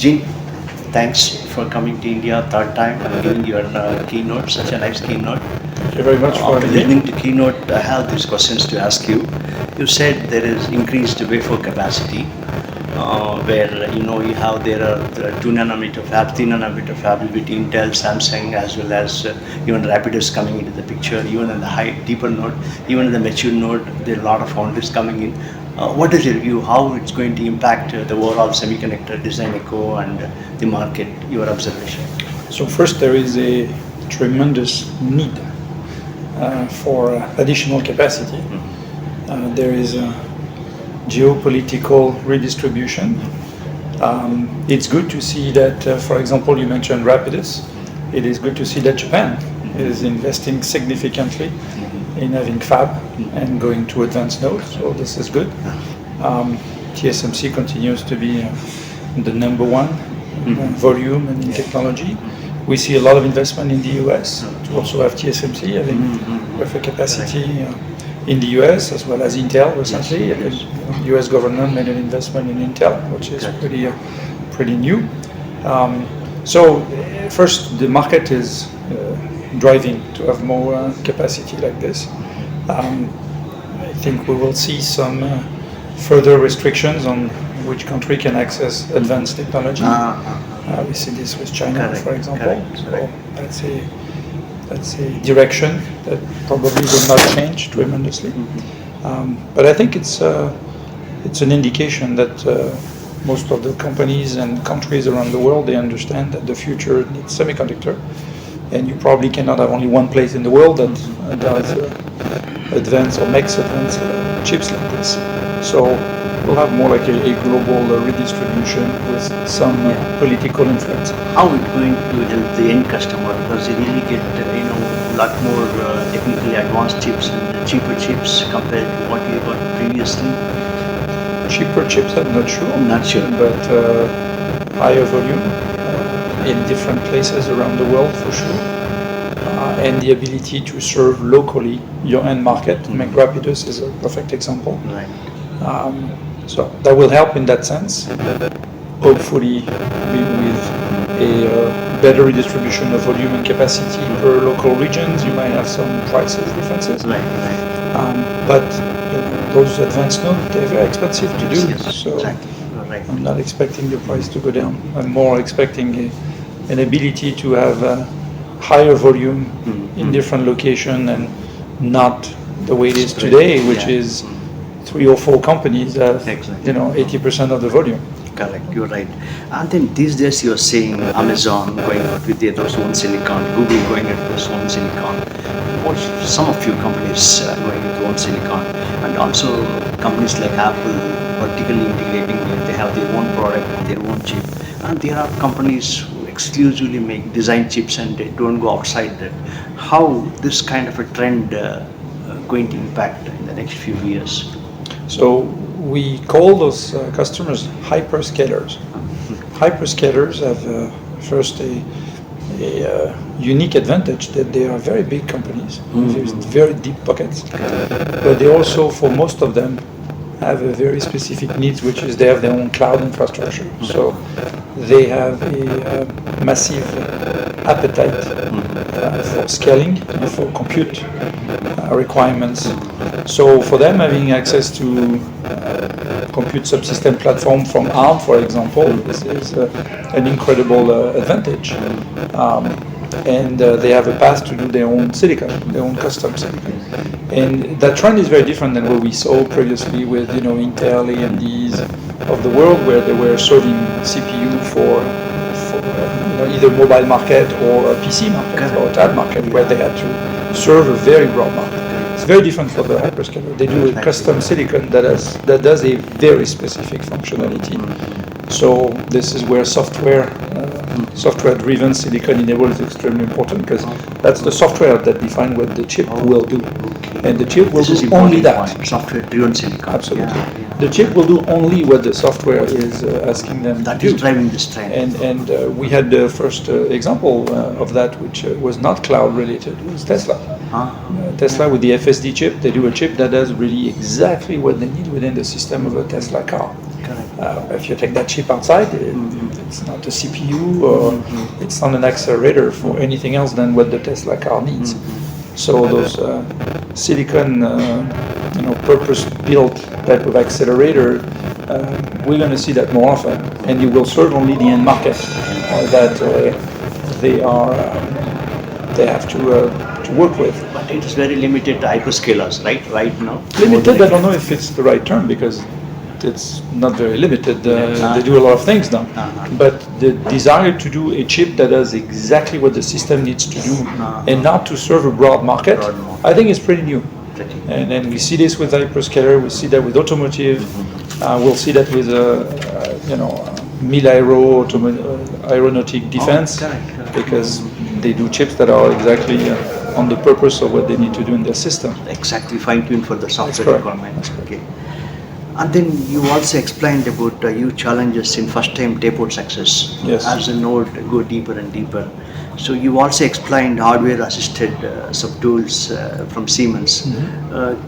Jin, thanks for coming to India third time and giving your keynote, such a nice keynote. Thank you very much for After listening to keynote, I have these questions to ask you. You said there is increased wafer capacity, where you have there are the 2 nanometer fab, 3 nanometer fab with Intel, Samsung, as well as even Rapidus coming into the picture. Even in the deeper node, even in the mature node, there are a lot of foundries coming in. What is your view? How it's going to impact the overall semiconductor design eco and the market? Your observation. So first, there is a tremendous need for additional capacity. There is a geopolitical redistribution. It's good to see that, for example, you mentioned Rapidus. It is good to see that Japan is investing significantly in having fab and going to advanced nodes, so this is good. TSMC continues to be the number one in volume and in technology. We see a lot of investment in the US to also have TSMC having wafer capacity in the US, as well as Intel recently. The US government made an investment in Intel, which is pretty new. So first, the market is driving to have more capacity like this. I think we will see some further restrictions on which country can access advanced technology. We see this with China, for example. So that's a direction that probably will not change tremendously. But I think it's an indication that most of the companies and countries around the world, they understand that the future needs semiconductor, and you probably cannot have only one place in the world that does advanced or makes advanced chips like this. So we'll have more like a global redistribution with some political influence. How it's going to help the end customer? Does they really get a lot more technically advanced chips and cheaper chips compared to what you got previously? Cheaper chips, I'm not sure. Not sure. But higher volume in different places around the world for sure. And the ability to serve locally your end market. Rapidus is a perfect example. Right. So that will help in that sense. Hopefully with a better redistribution of volume and capacity per local regions, you might have some prices differences. Right. But those advanced nodes, they're very expensive to do. Yes, so exactly. Right. I'm not expecting the price to go down. I'm more expecting an ability to have higher volume in different locations, and not the way it is today, which is 3 or 4 companies have 80% of the volume. Correct, you're right. And then these days you're seeing Amazon going out with their own silicon, Google going at their own silicon, or some of few companies going with their own silicon, and also companies like Apple vertically integrating it. They have their own product, their own chip, and there are companies who exclusively make design chips and they don't go outside that. How this kind of a trend going to impact in the next few years? So we call those customers hyperscalers. Hyperscalers have first a unique advantage that they are very big companies with very deep pockets, but they also, for most of them, have a very specific needs, which is they have their own cloud infrastructure. So they have a massive appetite for scaling and for compute requirements. So for them, having access to compute subsystem platform from ARM, for example, is an incredible advantage. And they have a path to do their own silicon, their own custom silicon. And that trend is very different than what we saw previously with Intel, AMDs of the world, where they were serving CPU for either mobile market or a PC market or a tab market, where they had to serve a very broad market. It's very different for the hyperscaler. They do a custom silicon that does a very specific functionality. So this is where software-driven silicon enabled is extremely important, because that's the software that defines what the chip will do. And the chip will do only that. Software-driven silicon. Absolutely. The chip will do only what the software is asking them to do. That is driving this trend. And we had the first example of that, which was not cloud related, was Tesla. Tesla with the FSD chip, they do a chip that does really exactly what they need within the system of a Tesla car. If you take that chip outside, it's not a CPU or it's not an accelerator for anything else than what the Tesla car needs. So those silicon, purpose-built type of accelerator, we're going to see that more often, and you will serve only the end market that they have to work with. But it is very limited to hyperscalers, right now. Limited, I don't know if it's the right term because it's not very limited. They do a lot of things now. But the desire to do a chip that does exactly what the system needs to do and not to serve a broad market, I think is pretty new. And then we see this with hyperscaler, we see that with automotive, we'll see that with mil-aero, aeronautic defense, because they do chips that are exactly on the purpose of what they need to do in their system. Exactly fine-tuned for the software requirement. Okay. And then you also explained about huge challenges in first-time tape-out success. Yes. As the node go deeper and deeper. So you also explained hardware-assisted subtools from Siemens.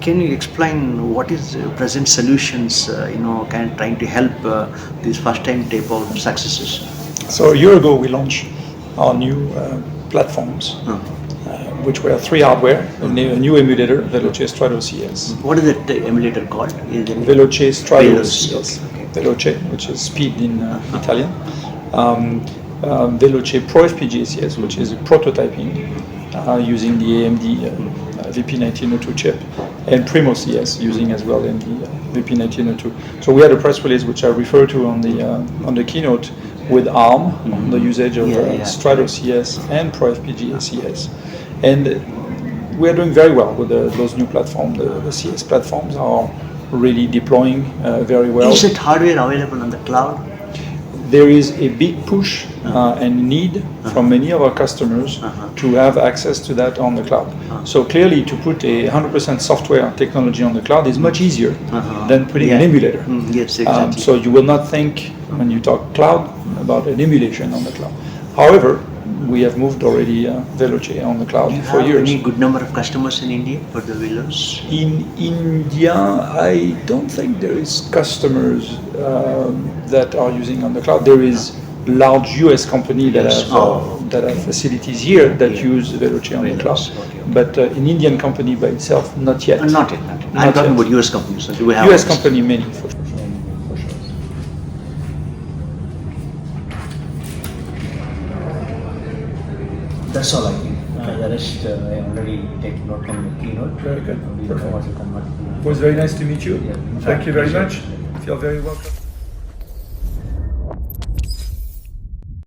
Can you explain what is present solutions? Trying to help these first-time tape-out successes. So a year ago we launched our new platforms, which were 3 hardware, a new emulator, Veloce Strato CS. What is that emulator called? Veloce Strato CS. Okay. Veloce, which is speed in Italian. Veloce Pro FPGA CS, which is prototyping using the AMD VP1902 chip, and Primo CS using as well AMD VP1902. So we had a press release which I referred to on the keynote with ARM, the usage of Strato CS and Pro FPGA CS. And we are doing very well with those new platforms. The CS platforms are really deploying very well. Is it hardware available on the cloud? There is a big push and need from many of our customers to have access to that on the cloud. So clearly to put a 100% software technology on the cloud is much easier than putting an emulator. Yes, exactly. So you will not think when you talk cloud about an emulation on the cloud. However, we have moved already Veloce on the cloud for years. Any good number of customers in India for the Velos? In India, I don't think there is customers that are using on the cloud. There is large US company that have facilities here that use Veloce on the cloud. Okay. But in Indian company by itself, not yet. Not yet. I'm talking about US companies. So do we have US company, many for sure. That's all I think. The rest I already taken note from the keynote. Very good. Perfect. It was very nice to meet you. Yeah. Thank you very much. Feel very welcome.